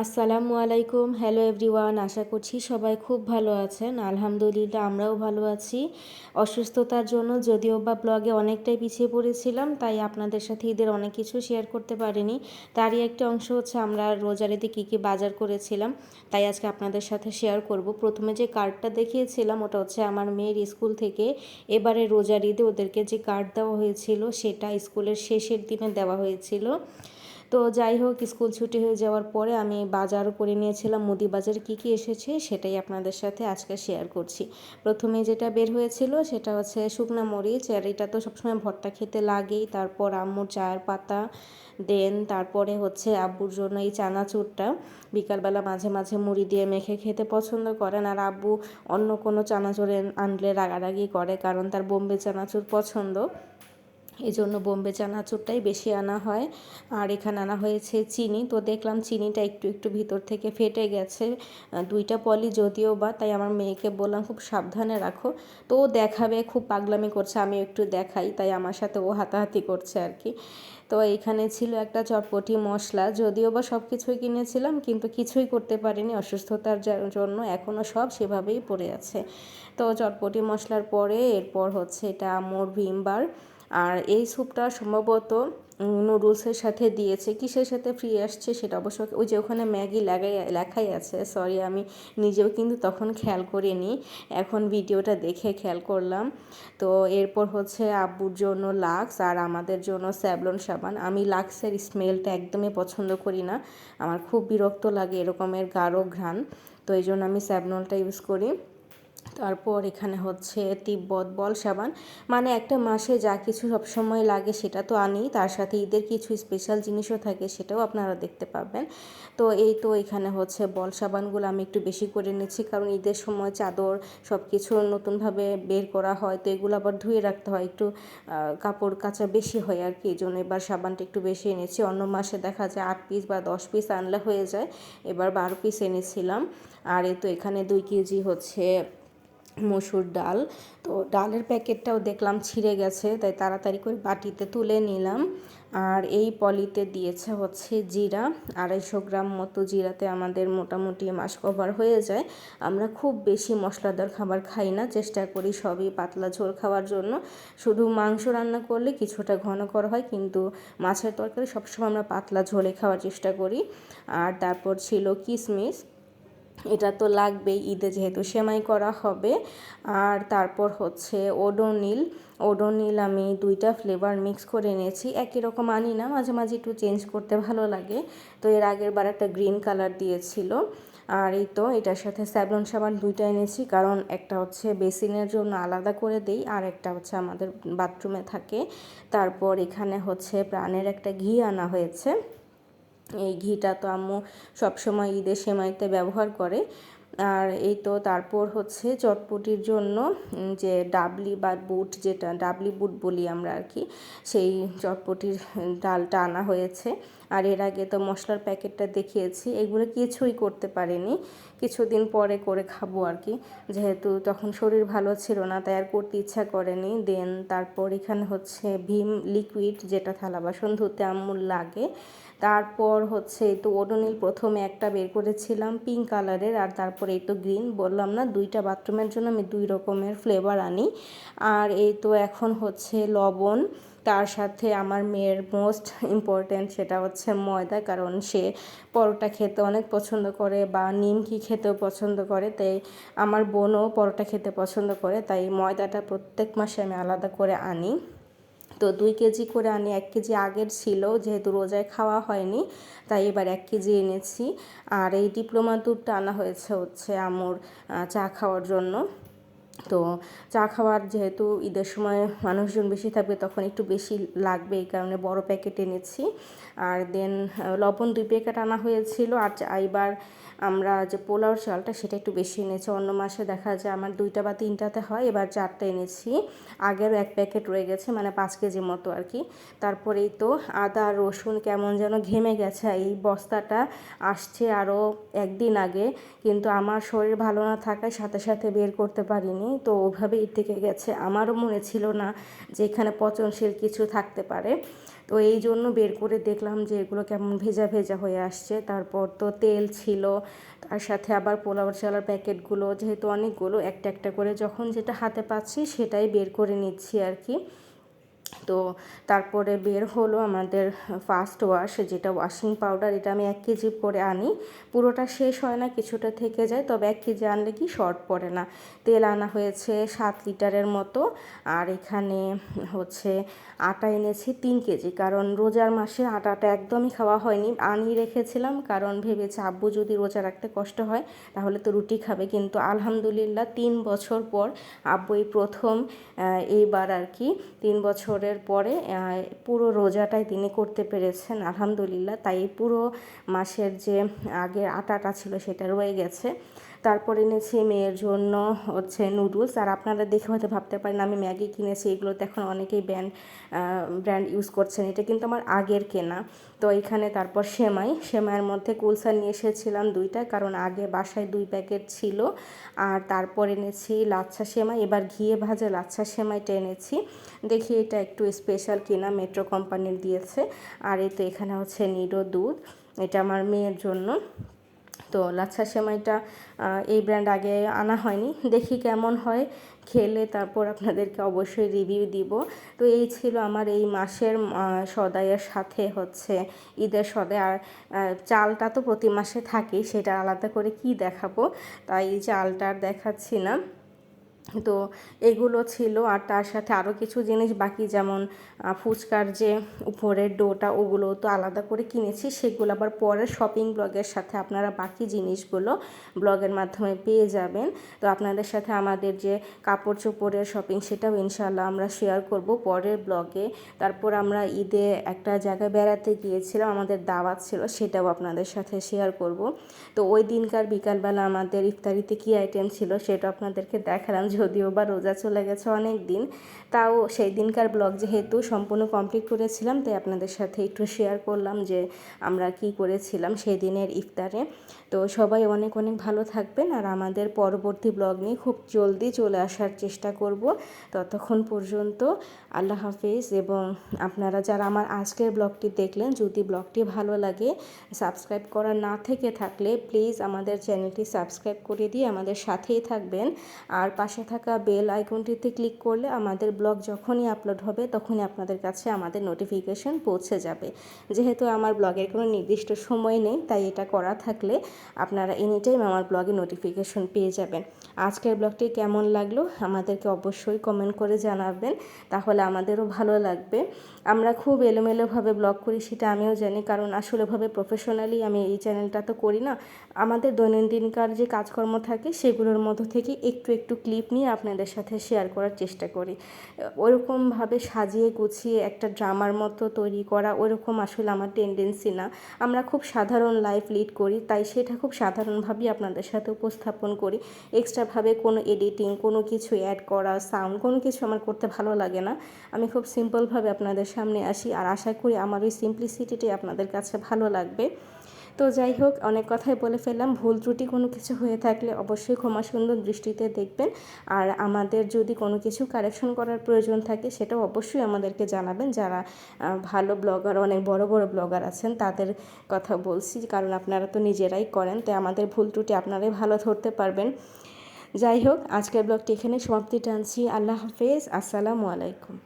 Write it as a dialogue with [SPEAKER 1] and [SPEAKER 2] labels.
[SPEAKER 1] আসসালামু আলাইকুম। Hello everyone, আশা করছি সবাই খুব ভালো আছেন। আলহামদুলিল্লাহ আমরাও ভালো আছি। অসুস্থতার জন্য যদিও বা ব্লগে অনেকটাই পিছিয়ে পড়েছিলাম, তাই আপনাদের সাথে ঈদের অনেক কিছু শেয়ার করতে পারিনি। তারই একটা অংশ হচ্ছে আমরা রোজার ঈদে কী কী বাজার করেছিলাম, তাই আজকে আপনাদের সাথে শেয়ার করব। প্রথমে যে কার্ডটা দেখিয়েছিলাম ওটা হচ্ছে আমার মেয়ের স্কুল থেকে এবারে রোজার ঈদে ওদেরকে যে কার্ড দেওয়া হয়েছিল সেটা স্কুলের শেষের দিনে দেওয়া হয়েছিল। তো যাই হোক, স্কুল ছুটি হয়ে যাওয়ার পরে আমি বাজারও করে নিয়েছিলাম। মুদি বাজারে কী কী এসেছে সেটাই আপনাদের সাথে আজকে শেয়ার করছি। প্রথমে যেটা বের হয়েছিল সেটা হচ্ছে শুকনো মরিচ, আর এটা তো সবসময় ভর্তা খেতে লাগেই। তারপর আম্মুর চায়ের পাতা, তারপরে হচ্ছে আব্বুর জন্য এই চানাচুরটা বিকালবেলা মাঝে মাঝে মুড়ি দিয়ে মেখে খেতে পছন্দ করেন। আর আব্বু অন্য কোনো চানাচুর আনলে রাগারাগি করে, কারণ তার বোম্বে চানাচুর পছন্দ, এই জন্য বোম্বে চানাচুরটাই বেশি আনা হয়। আর এখানে আনা হয়েছে চিনি। তো দেখলাম চিনিটা একটু একটু ভিতর থেকে ফেটে গেছে, দুইটা পলি যদিও বা, তাই আমার মেয়েকে বললাম খুব সাবধানে রাখো। তো ও দেখাবে, খুব পাগলামি করছে, আমি একটু দেখাই, তাই আমার সাথে ও হাতাহাতি করছে আর কি। তো এইখানে ছিল একটা চটপটি মশলা, যদিও বা সব কিছুই কিনেছিলাম কিন্তু কিছুই করতে পারিনি অসুস্থতার জন্য, এখনও সব সেভাবেই পড়ে আছে। তো চটপটি মশলার পরে এরপর হচ্ছে এটা মোর ভিমবার। আর এই স্যুপটা সম্ভবত নুডলসের সাথে দিয়েছে, কিসের সাথে ফ্রি আসছে সেটা অবশ্য ওই যে ওখানে ম্যাগি লেখাই আছে, সরি আমি নিজেও কিন্তু তখন খেয়াল করিনি, এখন ভিডিওটা দেখে খেয়াল করলাম। তো এরপর হচ্ছে আব্বুর জন্য লাক্স আর আমাদের জন্য স্যাভলন সাবান। আমি লাক্সের স্মেলটা একদমই পছন্দ করি না, আমার খুব বিরক্ত লাগে এরকমের গাঢ় ঘ্রাণ, তো এই জন্য আমি স্যাভলনটা ইউজ করি। তারপর এখানে হচ্ছে তিব্বত বল সাবান, মানে একটা মাসে যা কিছু সবসময় লাগে সেটা তো আনি, তার সাথে ঈদের কিছু স্পেশাল জিনিসও থাকে, সেটাও আপনারা দেখতে পাবেন। তো এই তো এখানে হচ্ছে বল সাবানগুলো আমি একটু বেশি করে নিচ্ছি, কারণ ঈদের সময় চাদর সব কিছু নতুনভাবে বের করা হয়, তো এগুলো আবার ধুয়ে রাখতে হয়, একটু কাপড় কাচা বেশি হয় আর কি, এই জন্য এবার সাবানটা একটু বেশি এনেছি। অন্য মাসে দেখা যায় 8 পিস বা 10 পিস আনলে হয়ে যায়, এবার 12 পিস এনেছিলাম। আর এই তো এখানে 2 কেজি হচ্ছে মসুর ডাল। তো ডালের প্যাকেটটাও দেখলাম ছিঁড়ে গেছে, তাই তাড়াতাড়ি করে বাটিতে তুলে নিলাম। আর এই পলিতে দিয়েছে হচ্ছে জিরা, 250 গ্রাম মতো। জিরাতে আমাদের মোটামুটি মাস কভার হয়ে যায়। আমরা খুব বেশি মশলাদার খাবার খাই না, চেষ্টা করি সবই পাতলা ঝোল খাওয়ার জন্য। শুধু মাংস রান্না করলে কিছুটা ঘন করা হয়, কিন্তু মাছের তরকারি সবসময় আমরা পাতলা ঝোলে খাওয়ার চেষ্টা করি। আর তারপর ছিল কিশমিশ, এটা তো লাগবেই ঈদে যেহেতু সেমাই করা হবে। আর তারপর হচ্ছে ওডোনিল আমি 2টা ফ্লেভার মিক্স করে নিয়েছি, একই রকম আনি না, মাঝে মাঝে একটু চেঞ্জ করতে ভালো লাগে। তো এর আগের বার একটা গ্রিন কালার দিয়েছিল। আর এই তো এটার সাথে স্যাভলন সাবান 2টা এনেছি, কারণ একটা হচ্ছে বেসিনের জন্য আলাদা করে দেই, আর একটা হচ্ছে আমাদের বাথরুমে থাকে। তারপর এখানে হচ্ছে প্রাণের একটা ঘি আনা হয়েছে, এই ঘিটা তো আম্মু সবসময় ঈদের সেমাইতে ব্যবহার করে। আর এই তো তারপর হচ্ছে চটপটির জন্য যে ডাবলি বা বুট, যেটা ডাবলি বুট বলি আমরা আর কি, সেই চটপটির ডালটা আনা হয়েছে। আর এর আগে তো মশলার প্যাকেটটা দেখিয়েছি, এগুলো কিছুই করতে পারিনি, কিছুদিন পরে করে খাবো আর কি, যেহেতু তখন শরীর ভালো ছিল না, তাই আর করতে ইচ্ছা করেনি। তারপর এখানে হচ্ছে ভীম লিকুইড, যেটা থালা বাসন ধুতে আম্মুর লাগে। তারপর হচ্ছে এই তো ওডোনিল প্রথমে একটা বের করেছিলাম পিঙ্ক কালারের, আর তারপর এই তো গ্রিন, বললাম না 2টা বাথরুমের জন্য আমি 2 রকমের ফ্লেভার আনি। আর এই তো এখন হচ্ছে লবণ, তার সাথে আমার মেয়ের মোস্ট ইম্পর্ট্যান্ট সেটা হচ্ছে ময়দা, কারণ সে পরোটা খেতে অনেক পছন্দ করে বা নিমকি খেতেও পছন্দ করে, তাই আমার বোনও পরোটা খেতে পছন্দ করে, তাই ময়দাটা প্রত্যেক মাসে আমি আলাদা করে আনি। তো 2 কেজি করে আনি, 1 কেজি আগের ছিল, যেহেতু রোজায় খাওয়া হয়নি তাই এবার 1 কেজি এনেছি। আর এই ডিপ্লোমা দুধটা আনা হয়েছে হচ্ছে আম্মুর চা খাওয়ার জন্য। তো চা খাওয়ার যেহেতু ঈদের সময় মানুষজন বেশি থাকবে তখন একটু বেশি লাগবে, এই কারণে বড় প্যাকেট এনেছি। আর লবণ 2 প্যাকেট আনা হয়েছিল। আর এবার আমরা যে পোলাওর চালটা সেটা একটু বেশি এনেছি, অন্য মাসে দেখা যায় আমার 2টা বা 3টাতে হয়, এবার 4টা এনেছি। আগেরও 1 প্যাকেট রয়ে গেছে, মানে 5 কেজি মতো আর কি। তারপরেই তো আদা রসুন কেমন যেন ঘেমে গেছে, এই বস্তাটা আসছে আরও 1 দিন আগে, কিন্তু আমার শরীর ভালো না থাকায় সাথে সাথে বের করতে পারিনি। হয়নি, তো ওভাবেই থেকে গেছে। আমারও মনে ছিল না যে এখানে পচনশীল কিছু থাকতে পারে, তো এই জন্য বের করে দেখলাম যে এগুলো কেমন ভেজা ভেজা হয়ে আসছে। তারপর তো তেল ছিল, তার সাথে আবার পোলাও চালের প্যাকেটগুলো, যেহেতু অনেকগুলো, একটা একটা করে যখন যেটা হাতে পাচ্ছি সেটাই বের করে নিচ্ছি আর কি। তো তারপরে বের হলো আমাদের ফার্স্ট ওয়াশ, যেটা ওয়াশিং পাউডার। এটা আমি 1 কেজি করে আনি, পুরোটা শেষ হয় না, কিছুটা থেকে যায়, তবে 1 কেজি আনলে কি শর্ট পড়ে না। তেল আনা হয়েছে 7 লিটারের মতো, আর এখানে হচ্ছে আটা এনেছি 3 কেজি, কারণ রোজার মাসে আটাটা একদমই খাওয়া হয়নি, আনিয়ে রেখেছিলাম, কারণ ভেবেছি আব্বু যদি রোজা রাখতে কষ্ট হয় তাহলে তো রুটি খাবে। কিন্তু আলহামদুলিল্লাহ 3 বছর পর আব্বু এই প্রথম এইবার আর কি 3 বছরের পরে পুরো রোজাটাই তিনি করতে পেরেছেন আলহামদুলিল্লাহ। তাই পুরো মাসের যে আগের আটাটা ছিল সেটা রয়ে গেছে। তারপরে এনেছি মেয়ের জন্য হচ্ছে নুডলস। আর আপনারা দেখে হয়তো ভাবতে পারেন আমি ম্যাগি কিনেছি, এগুলোতে এখন অনেকেই ব্র্যান্ড ইউজ করছেন, এটা কিন্তু আমার আগের কেনা। তো এখানে তারপর সেমাইয়ের মধ্যে কুলসা নিয়ে এসেছিলাম 2টা, কারণ আগে বাসায় 2 প্যাকেট ছিল। আর তারপর এনেছি লাচ্ছা সেমাই, এবার ঘিয়ে ভাজা লাচ্ছা সেমাইটা এনেছি। দেখি এটা একটু স্পেশাল কিনা, মেট্রো কোম্পানির দিয়েছে। আর এই তো এখানে হচ্ছে নিডো দুধ, এটা আমার মেয়ের জন্য। তো লাচ্ছা সেমাইটা এই ব্র্যান্ড আগে আনা হয়নি, দেখি কেমন হয়, খেলে তারপর আপনাদেরকে অবশ্যই রিভিউ দিব। তো এই ছিল আমার এই মাসের সদাইয়ের সাথে হচ্ছে ঈদের সদাই। আর চালটা তো প্রতি মাসে থাকেই, সেটা আলাদা করে কি দেখাবো, তাই এই চালটা আর দেখাচ্ছি না। তো এগুলো ছিল, আর তার সাথে আরও কিছু জিনিস বাকি, যেমন ফুচকার যে উপরের ডোটা, ওগুলো তো আলাদা করে কিনেছি, সেগুলো আবার পরের শপিং ব্লগের সাথে আপনারা বাকি জিনিসগুলো ব্লগের মাধ্যমে পেয়ে যাবেন। তো আপনাদের সাথে আমাদের যে কাপড় চোপড়ের শপিং, সেটাও ইনশাল্লাহ আমরা শেয়ার করব পরের ব্লগে। তারপর আমরা ঈদে একটা জায়গায় বেড়াতে গিয়েছিলাম, আমাদের দাওয়াত ছিল, সেটাও আপনাদের সাথে শেয়ার করব। তো ওই দিনকার বিকালবেলা আমাদের ইফতারিতে কী আইটেম ছিল সেটা আপনাদেরকে দেখালাম, যদিও বা রোজা চলে গেছে অনেক দিন, তাও সেই দিনকার ব্লগ যেহেতু সম্পূর্ণ কমপ্লিট করেছিলাম, তাই আপনাদের সাথে একটু শেয়ার করলাম যে আমরা কি করেছিলাম সেই দিনের ইফতারে। তো সবাই অনেক অনেক ভালো থাকবেন, আর আমাদের পরবর্তী ব্লগ নিয়ে খুব জলদি চলে আসার চেষ্টা করব। ততক্ষণ পর্যন্ত আল্লাহ হাফেজ। এবং আপনারা যারা আমার আজকের ব্লগটি দেখলেন, যদি ব্লগটি ভালো লাগে, সাবস্ক্রাইব করা না থেকে থাকলে প্লিজ আমাদের চ্যানেলটি সাবস্ক্রাইব করে দিয়ে আমাদের সাথেই থাকবেন। আর পাশে থাকা বেল আইকনটিতে ক্লিক করলে আমাদের ব্লগ যখনই আপলোড হবে তখনই আপনাদের কাছে আমাদের নোটিফিকেশন পৌঁছে যাবে। যেহেতু আমার ব্লগের কোনো নির্দিষ্ট সময় নেই, তাই এটা করা থাকলে আপনারা এনি টাইম আমার ব্লগে নোটিফিকেশন পেয়ে যাবেন। আজকের ব্লগটি কেমন লাগলো আমাদেরকে অবশ্যই কমেন্ট করে জানাবেন, তাহলে আমাদেরও ভালো লাগবে। আমরা খুব এলোমেলোভাবে ব্লগ করি সেটা আমিও জানি, কারণ আসলেভাবে প্রফেশনালি আমি এই চ্যানেলটা তো করি না। আমাদের দৈনন্দিনকার যে কাজকর্ম থাকে সেগুলোর মধ্য থেকে একটু একটু ক্লিপ নিয়ে আপনাদের সাথে শেয়ার করার চেষ্টা করি। ওরকমভাবে সাজিয়ে গুছিয়ে একটা ড্রামার মতো তৈরি করা, ওরকম আসলে আমার টেন্ডেন্সি না। আমরা খুব সাধারণ লাইফ লিড করি, তাই সেটা খুব সাধারণভাবেই আপনাদের সাথে উপস্থাপন করি। এক্সট্রাভাবে কোনো এডিটিং, কোনো কিছু অ্যাড করা, সাউন্ড, কোনো কিছু আমার করতে ভালো লাগে না। আমি খুব সিম্পলভাবে আপনাদের সামনে আসি, আর আশা করি আমার ওই সিম্পলিসিটিটাই আপনাদের কাছে ভালো লাগবে। তো যাই হোক, অনেক কথাই বলে ফেললাম, ভুল ত্রুটি কোনো কিছু হয়ে থাকলে অবশ্যই ক্ষমা সুন্দর দৃষ্টিতে দেখবেন। আর আমাদের যদি কোনো কিছু কারেকশন করার প্রয়োজন থাকে সেটাও অবশ্যই আমাদেরকে জানাবেন। যারা ভালো ব্লগার, অনেক বড় বড় ব্লগার আছেন তাদের কথা বলছি, কারণ আপনারা তো নিজেরাই করেন, তাই আমাদের ভুল ত্রুটি আপনারাই ভালো ধরতে পারবেন। যাই হোক, আজকের ব্লগটি এখানে সমাপ্তি টানছি। আল্লাহ হাফেজ, আসসালামু আলাইকুম।